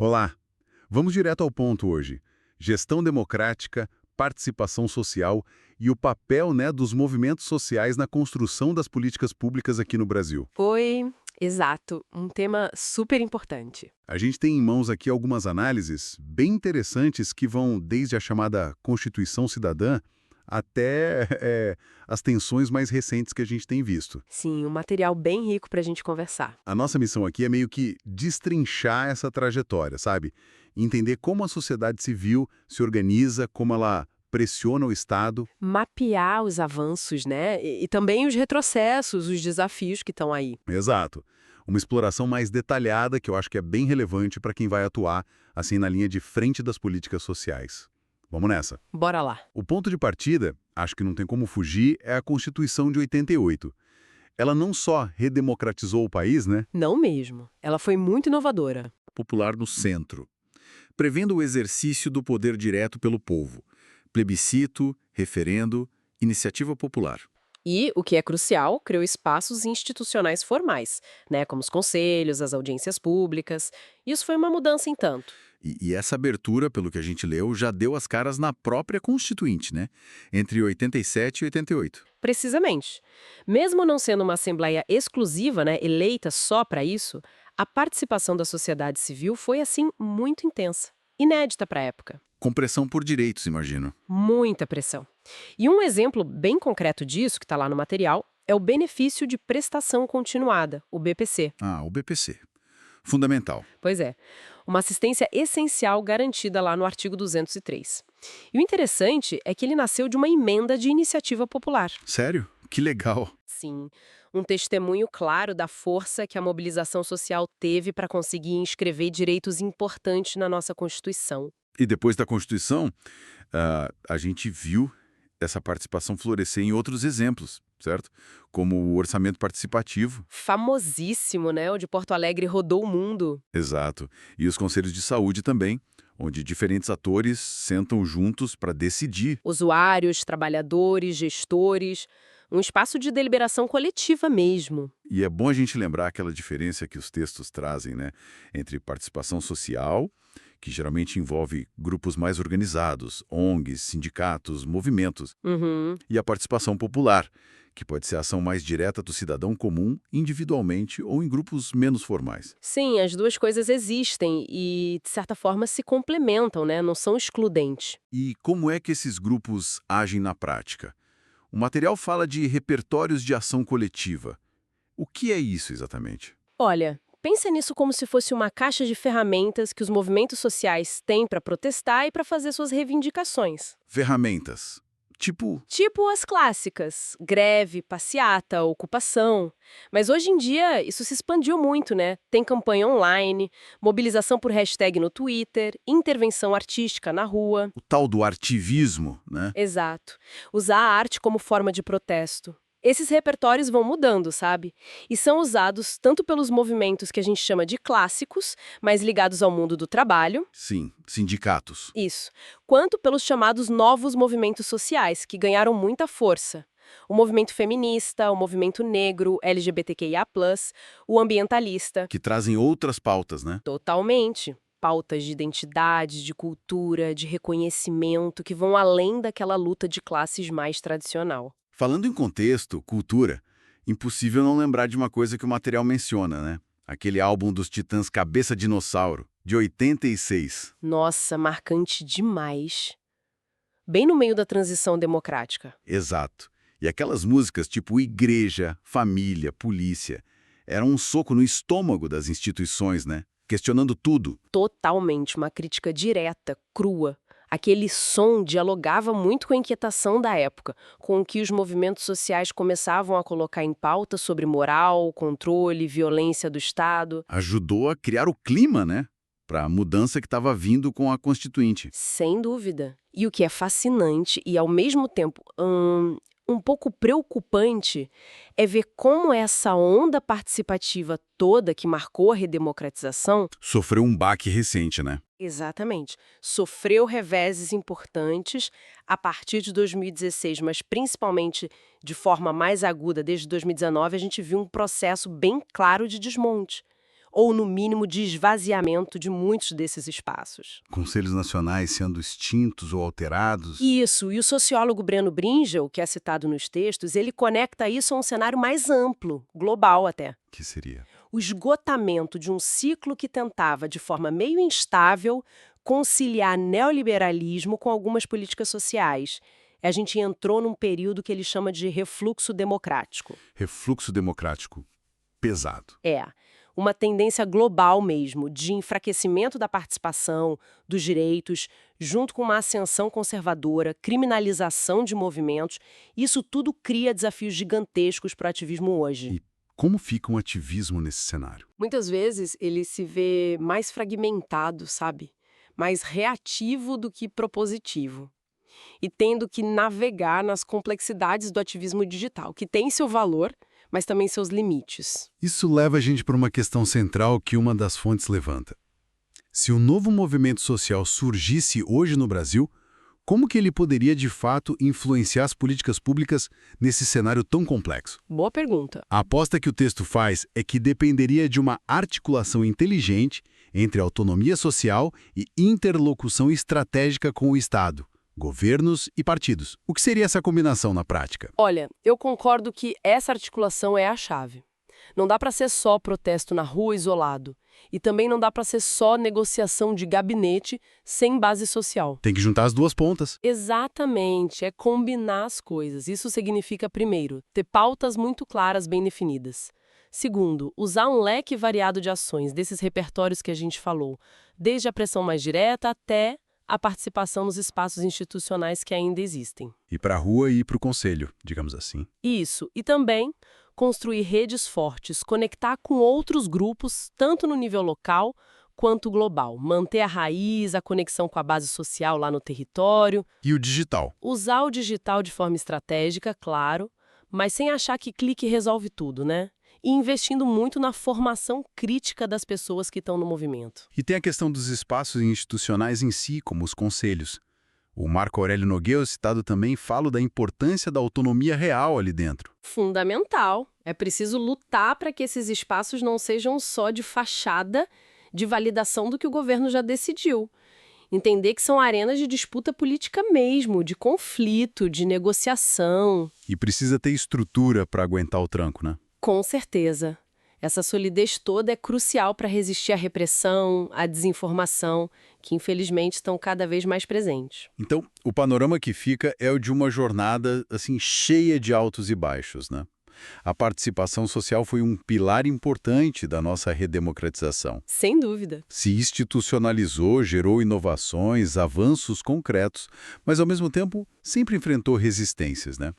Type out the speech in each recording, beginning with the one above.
Olá, vamos direto ao ponto hoje. Gestão democrática, participação social e o papel, dos movimentos sociais na construção das políticas públicas aqui no Brasil. Foi, exato, um tema super importante. A gente tem em mãos aqui algumas análises bem interessantes que vão desde a chamada Constituição Cidadã até as tensões mais recentes que a gente tem visto. Sim, um material bem rico para a gente conversar. A nossa missão aqui é meio que destrinchar essa trajetória, sabe? Entender como a sociedade civil se organiza, como ela pressiona o Estado. Mapear os avanços, né? E também os retrocessos, os desafios que estão aí. Exato. Uma exploração mais detalhada que eu acho que é bem relevante para quem vai atuar assim na linha de frente das políticas sociais. Vamos nessa. Bora lá. O ponto de partida, acho que não tem como fugir, é a Constituição de 88. Ela não só redemocratizou o país, né? Não mesmo. Ela foi muito inovadora. Popular no centro, prevendo o exercício do poder direto pelo povo, plebiscito, referendo, iniciativa popular. E, o que é crucial, criou espaços institucionais formais, né? Como os conselhos, as audiências públicas. Isso foi uma mudança em tanto. E essa abertura, pelo que a gente leu, já deu as caras na própria Constituinte, né? Entre 87 e 88. Precisamente. Mesmo não sendo uma assembleia exclusiva, né, eleita só para isso, a participação da sociedade civil foi, assim, muito intensa. Inédita para a época. Com pressão por direitos, imagino. Muita pressão. E um exemplo bem concreto disso, que está lá no material, é o benefício de prestação continuada, o BPC. Ah, o BPC. Fundamental. Pois é, uma assistência essencial garantida lá no artigo 203. E o interessante é que ele nasceu de uma emenda de iniciativa popular. Sério? Que legal. Sim, um testemunho claro da força que a mobilização social teve para conseguir inscrever direitos importantes na nossa Constituição. E depois da Constituição, a gente viu essa participação florescer em outros exemplos, certo? Como o orçamento participativo. Famosíssimo, né? O de Porto Alegre rodou o mundo. Exato. E os conselhos de saúde também, onde diferentes atores sentam juntos para decidir. Usuários, trabalhadores, gestores, um espaço de deliberação coletiva mesmo. E é bom a gente lembrar aquela diferença que os textos trazem, né? Entre participação social, que geralmente envolve grupos mais organizados, ONGs, sindicatos, movimentos, Uhum. e a participação popular, que pode ser a ação mais direta do cidadão comum, individualmente ou em grupos menos formais. Sim, as duas coisas existem e, de certa forma, se complementam, né? Não são excludentes. E como é que esses grupos agem na prática? O material fala de repertórios de ação coletiva. O que é isso exatamente? Olha, pensa nisso como se fosse uma caixa de ferramentas que os movimentos sociais têm para protestar e para fazer suas reivindicações. Ferramentas. Tipo as clássicas, greve, passeata, ocupação. Mas hoje em dia isso se expandiu muito, né? Tem campanha online, mobilização por hashtag no Twitter, intervenção artística na rua. o tal do artivismo, né? Exato. Usar a arte como forma de protesto. Esses repertórios vão mudando, sabe? E são usados tanto pelos movimentos que a gente chama de clássicos, mais ligados ao mundo do trabalho, Sim, sindicatos. isso, quanto pelos chamados novos movimentos sociais, que ganharam muita força. O movimento feminista, o movimento negro, LGBTQIA+, o ambientalista. Que trazem outras pautas, né? Totalmente. Pautas de identidade, de cultura, de reconhecimento, que vão além daquela luta de classes mais tradicional. Falando em contexto, cultura, impossível não lembrar de uma coisa que o material menciona, né? Aquele álbum dos Titãs Cabeça Dinossauro, de 86. Nossa, marcante demais. Bem no meio da transição democrática. Exato. E aquelas músicas tipo Igreja, Família, Polícia, eram um soco no estômago das instituições, né? Questionando tudo. Totalmente uma crítica direta, crua. Aquele som dialogava muito com a inquietação da época, com o que os movimentos sociais começavam a colocar em pauta sobre moral, controle, violência do Estado. Ajudou a criar o clima, né? Para a mudança que estava vindo com a Constituinte. Sem dúvida. E o que é fascinante e, ao mesmo tempo, um pouco preocupante é ver como essa onda participativa toda que marcou a redemocratização, Sofreu um baque recente, né? exatamente, sofreu reveses importantes a partir de 2016, mas principalmente de forma mais aguda desde 2019, a gente viu um processo bem claro de desmonte. ou, no mínimo, de esvaziamento de muitos desses espaços. Conselhos nacionais sendo extintos ou alterados. Isso, e o sociólogo Breno Bringel, que é citado nos textos, ele conecta isso a um cenário mais amplo, global até. Que seria? O esgotamento de um ciclo que tentava, de forma meio instável, conciliar neoliberalismo com algumas políticas sociais. A gente entrou num período que ele chama de refluxo democrático. Refluxo democrático. Pesado. É, uma tendência global mesmo, de enfraquecimento da participação, dos direitos, junto com uma ascensão conservadora, criminalização de movimentos. Isso tudo cria desafios gigantescos para o ativismo hoje. E como fica um ativismo nesse cenário? Muitas vezes ele se vê mais fragmentado, sabe? Mais reativo do que propositivo. E tendo que navegar nas complexidades do ativismo digital, que tem seu valor, mas também seus limites. Isso leva a gente para uma questão central que uma das fontes levanta. Se um novo movimento social surgisse hoje no Brasil, como que ele poderia, de fato, influenciar as políticas públicas nesse cenário tão complexo? Boa pergunta. A aposta que o texto faz é que dependeria de uma articulação inteligente entre autonomia social e interlocução estratégica com o Estado, governos e partidos. O que seria essa combinação na prática? Olha, eu concordo que essa articulação é a chave. Não dá para ser só protesto na rua isolado. E também não dá para ser só negociação de gabinete sem base social. Tem que juntar as duas pontas. Exatamente, é combinar as coisas. Isso significa, primeiro, ter pautas muito claras, bem definidas. Segundo, usar um leque variado de ações, desses repertórios que a gente falou, desde a pressão mais direta até a participação nos espaços institucionais que ainda existem. Ir para a rua e ir para o conselho, digamos assim. Isso, e também construir redes fortes, conectar com outros grupos, tanto no nível local quanto global. Manter a raiz, a conexão com a base social lá no território. E o digital? Usar o digital de forma estratégica, claro, mas sem achar que clique resolve tudo, né? E investindo muito na formação crítica das pessoas que estão no movimento. E tem a questão dos espaços institucionais em si, como os conselhos. O Marco Aurélio Nogueira, citado também, fala da importância da autonomia real ali dentro. Fundamental. É preciso lutar para que esses espaços não sejam só de fachada, de validação do que o governo já decidiu. Entender que são arenas de disputa política mesmo, de conflito, de negociação. E precisa ter estrutura para aguentar o tranco, né? Com certeza. Essa solidez toda é crucial para resistir à repressão, à desinformação, que infelizmente estão cada vez mais presentes. Então, o panorama que fica é o de uma jornada assim cheia de altos e baixos, né? A participação social foi um pilar importante da nossa redemocratização. Sem dúvida. Se institucionalizou, gerou inovações, avanços concretos, mas ao mesmo tempo sempre enfrentou resistências, né?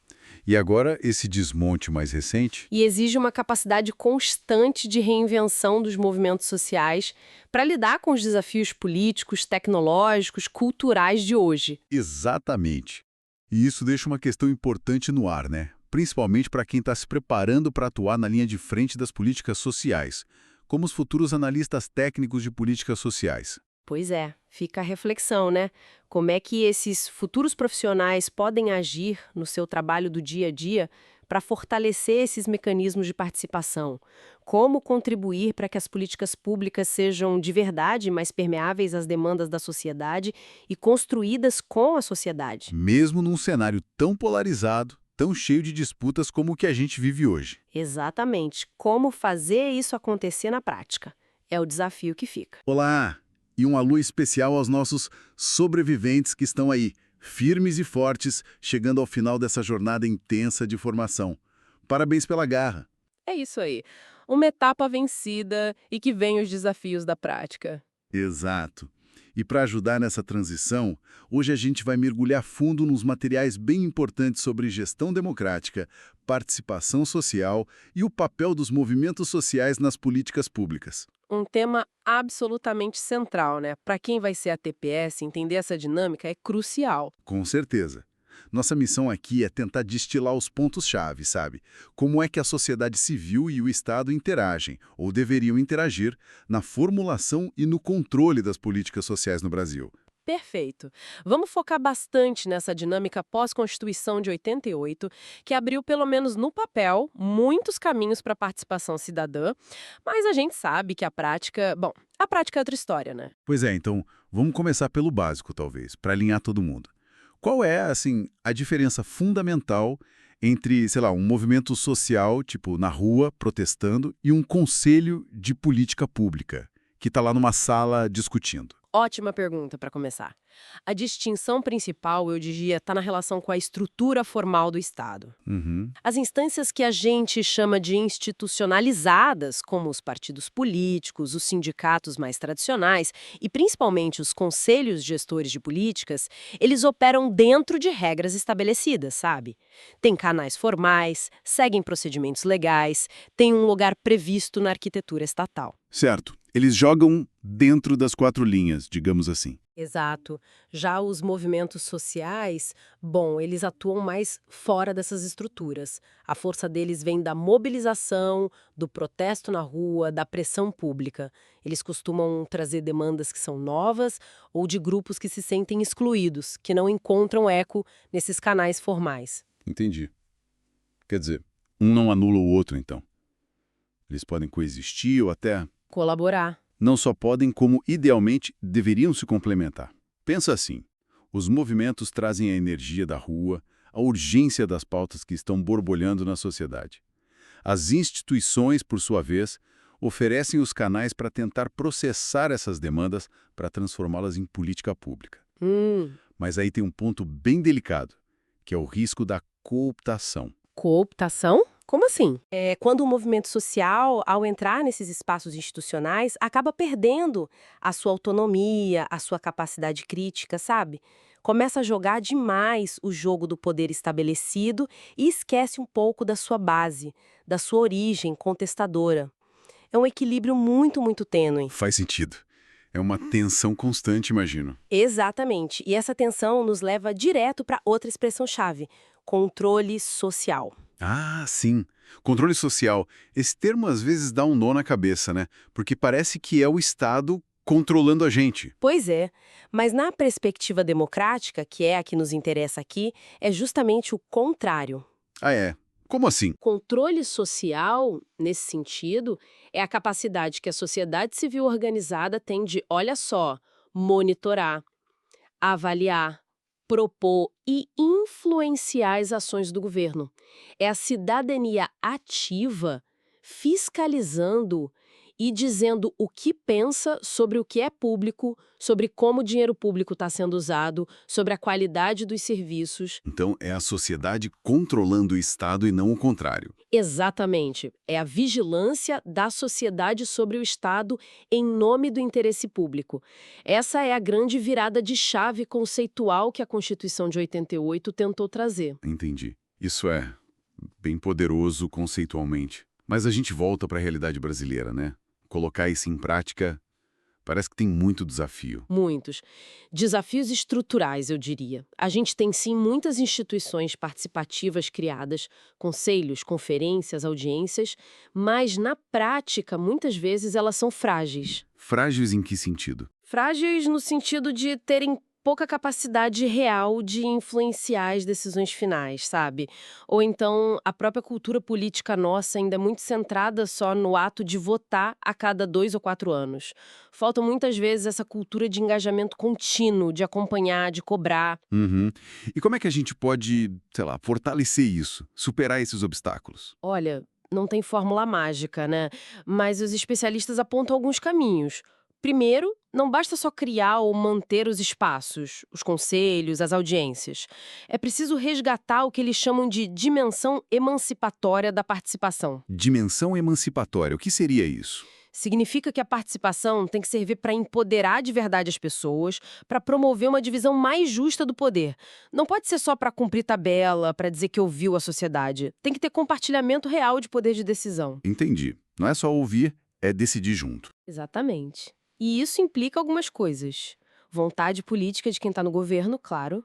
E agora, esse desmonte mais recente... E exige uma capacidade constante de reinvenção dos movimentos sociais para lidar com os desafios políticos, tecnológicos, culturais de hoje. Exatamente. E isso deixa uma questão importante no ar, né? Principalmente para quem está se preparando para atuar na linha de frente das políticas sociais, como os futuros analistas técnicos de políticas sociais. Pois é, fica a reflexão, né? Como é que esses futuros profissionais podem agir no seu trabalho do dia a dia para fortalecer esses mecanismos de participação? Como contribuir para que as políticas públicas sejam de verdade mais permeáveis às demandas da sociedade e construídas com a sociedade? Mesmo num cenário tão polarizado, tão cheio de disputas como o que a gente vive hoje. Exatamente. Como fazer isso acontecer na prática? É o desafio que fica. Olá! E um alô especial aos nossos sobreviventes que estão aí, firmes e fortes, chegando ao final dessa jornada intensa de formação. Parabéns pela garra. É isso aí. Uma etapa vencida e que vem os desafios da prática. Exato. E para ajudar nessa transição, hoje a gente vai mergulhar fundo nos materiais bem importantes sobre gestão democrática, participação social e o papel dos movimentos sociais nas políticas públicas. Um tema absolutamente central, né? Para quem vai ser a TPS, entender essa dinâmica é crucial. Com certeza. Nossa missão aqui é tentar destilar os pontos-chave, sabe? Como é que a sociedade civil e o Estado interagem, ou deveriam interagir, na formulação e no controle das políticas sociais no Brasil. Perfeito. Vamos focar bastante nessa dinâmica pós-Constituição de 88, que abriu, pelo menos no papel, muitos caminhos para a participação cidadã, mas a gente sabe que a prática, bom, a prática é outra história, né? Pois é, então vamos começar pelo básico, talvez, para alinhar todo mundo. Qual é, assim, a diferença fundamental entre, sei lá, um movimento social, tipo na rua, protestando, e um conselho de política pública, que está lá numa sala discutindo? Ótima pergunta para começar. A distinção principal, eu diria, está na relação com a estrutura formal do Estado. Uhum. As instâncias que a gente chama de institucionalizadas, como os partidos políticos, os sindicatos mais tradicionais e principalmente os conselhos gestores de políticas, eles operam dentro de regras estabelecidas, sabe? Tem canais formais, seguem procedimentos legais, tem um lugar previsto na arquitetura estatal. Certo. Eles jogam dentro das quatro linhas, digamos assim. Exato. Já os movimentos sociais, bom, eles atuam mais fora dessas estruturas. A força deles vem da mobilização, do protesto na rua, da pressão pública. Eles costumam trazer demandas que são novas ou de grupos que se sentem excluídos, que não encontram eco nesses canais formais. Entendi. Quer dizer, um não anula o outro, então. Eles podem coexistir ou até Colaborar. não só podem, como idealmente deveriam se complementar. Pensa assim, os movimentos trazem a energia da rua, a urgência das pautas que estão borbulhando na sociedade. As instituições, por sua vez, oferecem os canais para tentar processar essas demandas para transformá-las em política pública. Mas aí tem um ponto bem delicado, que é o risco da cooptação. Cooptação? Como assim? É quando o movimento social, ao entrar nesses espaços institucionais, acaba perdendo a sua autonomia, a sua capacidade crítica, sabe? Começa a jogar demais o jogo do poder estabelecido e esquece um pouco da sua base, da sua origem contestadora. É um equilíbrio muito, muito tênue. Faz sentido. É uma tensão constante, imagino. Exatamente. E essa tensão nos leva direto para outra expressão-chave: controle social. Ah, sim. Controle social. Esse termo às vezes dá um nó na cabeça, né? Porque parece que é o Estado controlando a gente. Pois é, mas na perspectiva democrática, que é a que nos interessa aqui, é justamente o contrário. Ah, é? Como assim? Controle social, nesse sentido, é a capacidade que a sociedade civil organizada tem de, olha só, monitorar, avaliar, propor e influenciar as ações do governo. É a cidadania ativa fiscalizando e dizendo o que pensa sobre o que é público, sobre como o dinheiro público está sendo usado, sobre a qualidade dos serviços. Então é a sociedade controlando o Estado e não o contrário. Exatamente. É a vigilância da sociedade sobre o Estado em nome do interesse público. Essa é a grande virada de chave conceitual que a Constituição de 88 tentou trazer. Entendi. Isso é bem poderoso conceitualmente. Mas a gente volta para a realidade brasileira, né? Colocar isso em prática parece que tem muito desafio. Muitos. Desafios estruturais, eu diria. A gente tem, sim, muitas instituições participativas criadas, conselhos, conferências, audiências, mas, na prática, muitas vezes elas são frágeis. Frágeis em que sentido? Frágeis no sentido de terem pouca capacidade real de influenciar as decisões finais, sabe? Ou então a própria cultura política nossa ainda é muito centrada só no ato de votar a cada 2 ou 4 anos. Falta muitas vezes essa cultura de engajamento contínuo, de acompanhar, de cobrar. Uhum. E como é que a gente pode, sei lá, fortalecer isso, superar esses obstáculos? Olha, não tem fórmula mágica, né? Mas os especialistas apontam alguns caminhos. Primeiro, não basta só criar ou manter os espaços, os conselhos, as audiências. É preciso resgatar o que eles chamam de dimensão emancipatória da participação. Dimensão emancipatória, o que seria isso? Significa que a participação tem que servir para empoderar de verdade as pessoas, para promover uma divisão mais justa do poder. Não pode ser só para cumprir tabela, para dizer que ouviu a sociedade. Tem que ter compartilhamento real de poder de decisão. Entendi. Não é só ouvir, é decidir junto. Exatamente. E isso implica algumas coisas. Vontade política de quem está no governo, claro,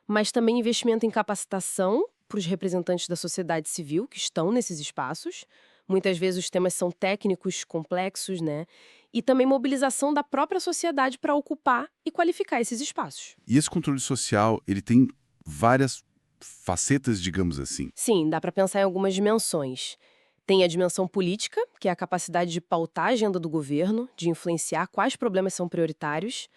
mas também investimento em capacitação para os representantes da sociedade civil que estão nesses espaços, Muitas vezes os temas são técnicos, complexos, né? E também mobilização da própria sociedade para ocupar e qualificar esses espaços. E esse controle social, ele tem várias facetas, digamos assim. Sim, dá para pensar em algumas dimensões. Tem a dimensão política, que é a capacidade de pautar a agenda do governo, de influenciar quais problemas são prioritários.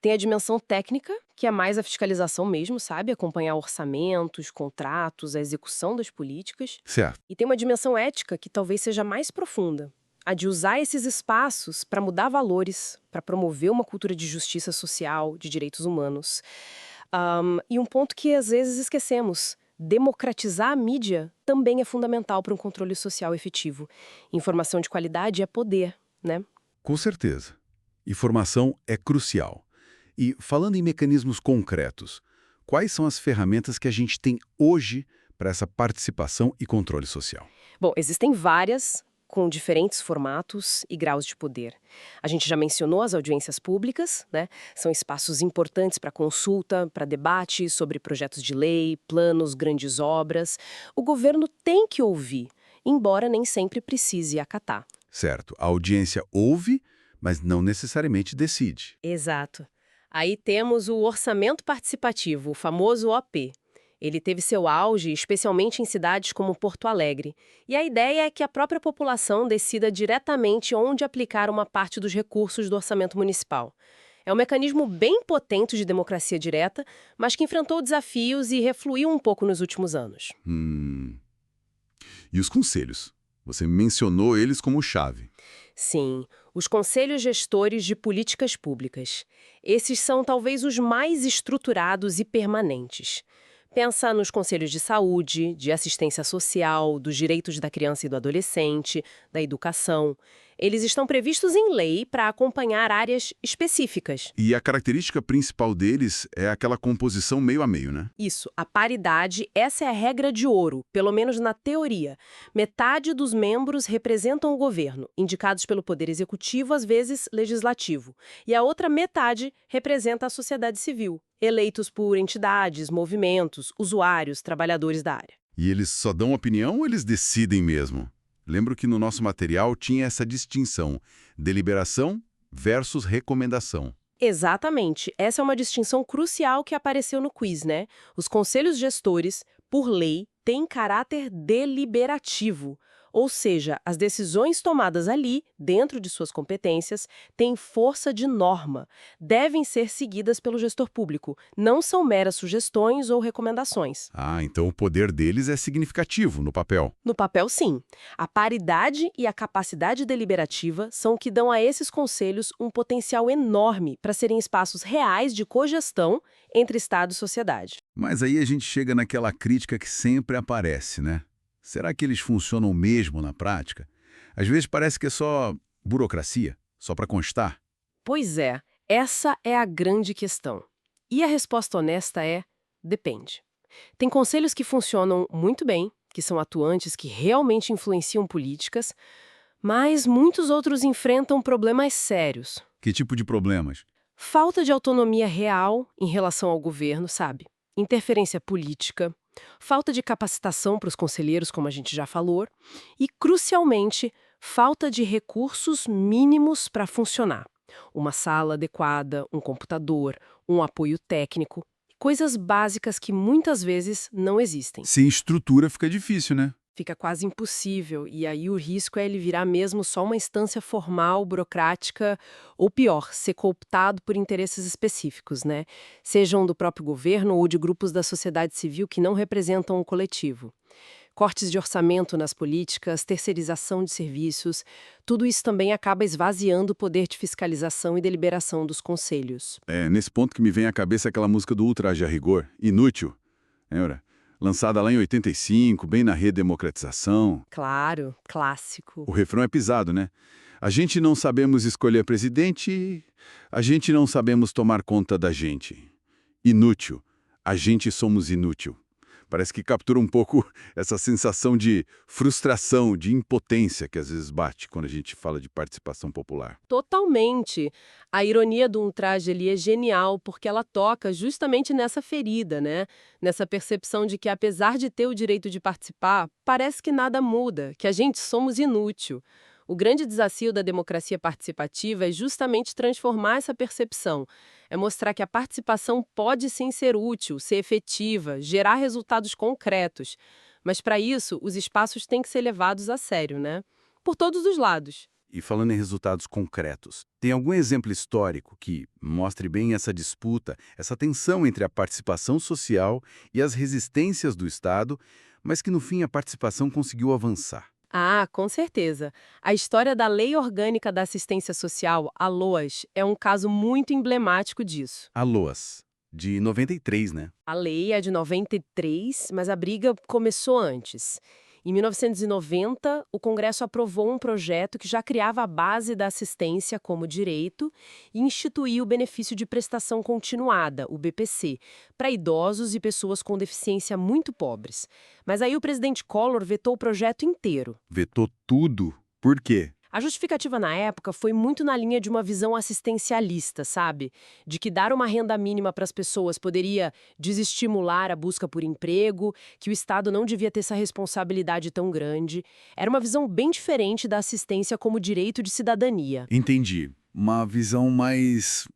Tem a dimensão técnica, que é mais a fiscalização mesmo, sabe? Acompanhar orçamentos, contratos, a execução das políticas. Certo. E tem uma dimensão ética, que talvez seja mais profunda. A de usar esses espaços para mudar valores, para promover uma cultura de justiça social, de direitos humanos. E um ponto que às vezes esquecemos: democratizar a mídia também é fundamental para um controle social efetivo. Informação de qualidade é poder, né? Com certeza. Informação é crucial. E falando em mecanismos concretos, quais são as ferramentas que a gente tem hoje para essa participação e controle social? Bom, existem várias, com diferentes formatos e graus de poder. A gente já mencionou as audiências públicas, né? São espaços importantes para consulta, para debate sobre projetos de lei, planos, grandes obras. O governo tem que ouvir, embora nem sempre precise acatar. Certo. A audiência ouve, mas não necessariamente decide. Exato. Aí temos o orçamento participativo, o famoso OP. Ele teve seu auge, especialmente em cidades como Porto Alegre. E a ideia é que a própria população decida diretamente onde aplicar uma parte dos recursos do orçamento municipal. É um mecanismo bem potente de democracia direta, mas que enfrentou desafios e refluiu um pouco nos últimos anos. E os conselhos? Você mencionou eles como chave. Sim, os conselhos gestores de políticas públicas. Esses são talvez os mais estruturados e permanentes. Pensa nos conselhos de saúde, de assistência social, dos direitos da criança e do adolescente, da educação. Eles estão previstos em lei para acompanhar áreas específicas. E a característica principal deles é aquela composição meio a meio, né? Isso, a paridade, essa é a regra de ouro, pelo menos na teoria. Metade dos membros representam o governo, indicados pelo Poder Executivo, às vezes legislativo. E a outra metade representa a sociedade civil, eleitos por entidades, movimentos, usuários, trabalhadores da área. E eles só dão opinião ou eles decidem mesmo? Lembro que no nosso material tinha essa distinção, deliberação versus recomendação. Exatamente. Essa é uma distinção crucial que apareceu no quiz, né? Os conselhos gestores, por lei, têm caráter deliberativo. Ou seja, as decisões tomadas ali, dentro de suas competências, têm força de norma. Devem ser seguidas pelo gestor público. Não são meras sugestões ou recomendações. Ah, então o poder deles é significativo no papel. No papel, sim. A paridade e a capacidade deliberativa são o que dão a esses conselhos um potencial enorme para serem espaços reais de cogestão entre Estado e sociedade. Mas aí a gente chega naquela crítica que sempre aparece, né? Será que eles funcionam mesmo na prática? Às vezes parece que é só burocracia, só para constar. Pois é, essa é a grande questão. E a resposta honesta é: depende. Tem conselhos que funcionam muito bem, que são atuantes, que realmente influenciam políticas, mas muitos outros enfrentam problemas sérios. Que tipo de problemas? Falta de autonomia real em relação ao governo, sabe? Interferência política, falta de capacitação para os conselheiros, como a gente já falou, e, crucialmente, falta de recursos mínimos para funcionar. Uma sala adequada, um computador, um apoio técnico, coisas básicas que muitas vezes não existem. Sem estrutura fica difícil, né? Fica quase impossível, e aí o risco é ele virar mesmo só uma instância formal, burocrática, ou pior, ser cooptado por interesses específicos, né? Sejam do próprio governo ou de grupos da sociedade civil que não representam o coletivo. Cortes de orçamento nas políticas, terceirização de serviços, tudo isso também acaba esvaziando o poder de fiscalização e deliberação dos conselhos. É nesse ponto que me vem à cabeça aquela música do Ultraje a Rigor, Inútil. Lembra? Lançada lá em 85, bem na redemocratização. Claro, clássico. O refrão é pisado, né? A gente não sabemos escolher presidente, a gente não sabemos tomar conta da gente. Inútil. A gente somos inútil. Parece que captura um pouco essa sensação de frustração, de impotência que às vezes bate quando a gente fala de participação popular. Totalmente. A ironia do Ultraje ali é genial, porque ela toca justamente nessa ferida, né? Nessa percepção de que, apesar de ter o direito de participar, parece que nada muda, que a gente somos inútil. O grande desafio da democracia participativa é justamente transformar essa percepção. É mostrar que a participação pode sim ser útil, ser efetiva, gerar resultados concretos. Mas para isso, os espaços têm que ser levados a sério, né? Por todos os lados. E falando em resultados concretos, tem algum exemplo histórico que mostre bem essa disputa, essa tensão entre a participação social e as resistências do Estado, mas que no fim a participação conseguiu avançar? Ah, com certeza. A história da Lei Orgânica da Assistência Social, a LOAS, é um caso muito emblemático disso. A LOAS, de 93, né? A lei é de 93, mas a briga começou antes. Em 1990, o Congresso aprovou um projeto que já criava a base da assistência como direito e instituiu o benefício de prestação continuada, o BPC, para idosos e pessoas com deficiência muito pobres. Mas aí o presidente Collor vetou o projeto inteiro. Vetou tudo. Por quê? A justificativa na época foi muito na linha de uma visão assistencialista, sabe? De que dar uma renda mínima para as pessoas poderia desestimular a busca por emprego, que o Estado não devia ter essa responsabilidade tão grande. Era uma visão bem diferente da assistência como direito de cidadania. Entendi. Uma visão mais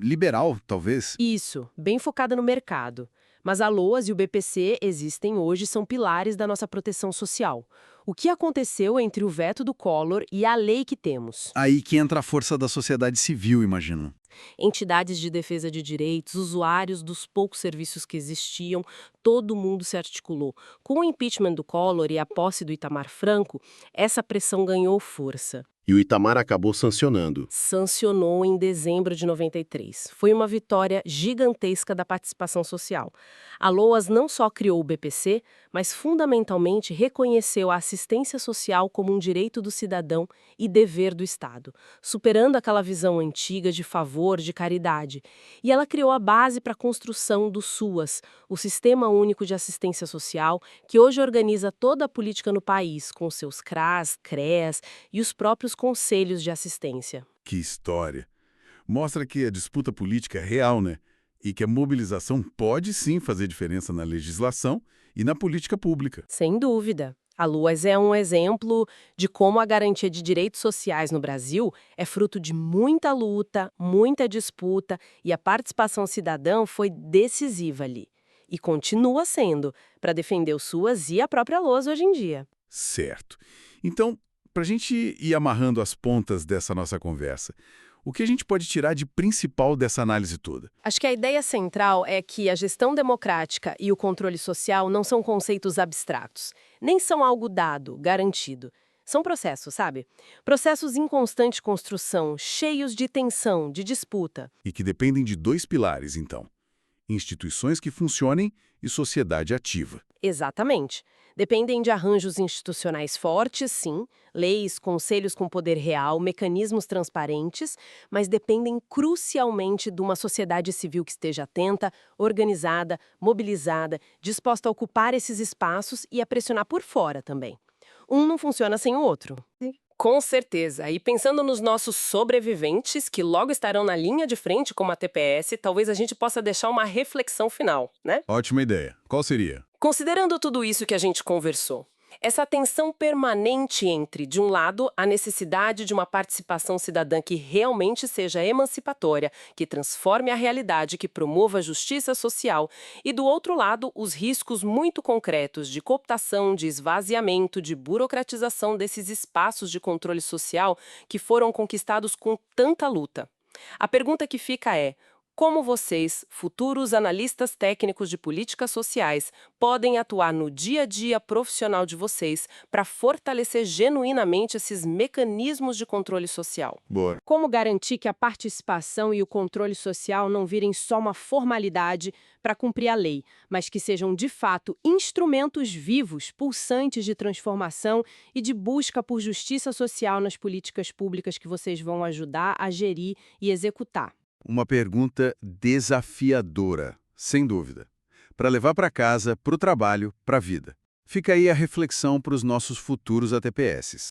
liberal, talvez? Isso, bem focada no mercado. Mas a LOAS e o BPC existem hoje e são pilares da nossa proteção social. O que aconteceu entre o veto do Collor e a lei que temos? Aí que entra a força da sociedade civil, imagino. Entidades de defesa de direitos, usuários dos poucos serviços que existiam, todo mundo se articulou. Com o impeachment do Collor e a posse do Itamar Franco, essa pressão ganhou força. E o Itamar acabou sancionando. Sancionou em dezembro de 93. Foi uma vitória gigantesca da participação social. A LOAS não só criou o BPC, mas fundamentalmente reconheceu a assistência social como um direito do cidadão e dever do Estado, superando aquela visão antiga de favor, de caridade. E ela criou a base para a construção do SUAS, o Sistema Único de Assistência Social, que hoje organiza toda a política no país, com seus CRAS, CREAS e os próprios conselhos de assistência. Que história. Mostra que a disputa política é real, né? E que a mobilização pode sim fazer diferença na legislação e na política pública. Sem dúvida. A LOAS é um exemplo de como a garantia de direitos sociais no Brasil é fruto de muita luta, muita disputa, e a participação cidadã foi decisiva ali. E continua sendo, para defender o SUAS e a própria LOAS hoje em dia. Certo. Então, para a gente ir amarrando as pontas dessa nossa conversa, o que a gente pode tirar de principal dessa análise toda? Acho que a ideia central é que a gestão democrática e o controle social não são conceitos abstratos, nem são algo dado, garantido. São processos, sabe? Processos em constante construção, cheios de tensão, de disputa. E que dependem de dois pilares, então: instituições que funcionem e sociedade ativa. Exatamente. Dependem de arranjos institucionais fortes, sim, leis, conselhos com poder real, mecanismos transparentes, mas dependem crucialmente de uma sociedade civil que esteja atenta, organizada, mobilizada, disposta a ocupar esses espaços e a pressionar por fora também. Um não funciona sem o outro. Com certeza. E pensando nos nossos sobreviventes, que logo estarão na linha de frente como a TPS, talvez a gente possa deixar uma reflexão final, né? Ótima ideia. Qual seria? Considerando tudo isso que a gente conversou, essa tensão permanente entre, de um lado, a necessidade de uma participação cidadã que realmente seja emancipatória, que transforme a realidade, que promova a justiça social, e do outro lado, os riscos muito concretos de cooptação, de esvaziamento, de burocratização desses espaços de controle social que foram conquistados com tanta luta. A pergunta que fica é: como vocês, futuros analistas técnicos de políticas sociais, podem atuar no dia a dia profissional de vocês para fortalecer genuinamente esses mecanismos de controle social? Boa. Como garantir que a participação e o controle social não virem só uma formalidade para cumprir a lei, mas que sejam, de fato, instrumentos vivos, pulsantes de transformação e de busca por justiça social nas políticas públicas que vocês vão ajudar a gerir e executar? Uma pergunta desafiadora, sem dúvida. para levar para casa, para o trabalho, para a vida. Fica aí a reflexão para os nossos futuros ATPS.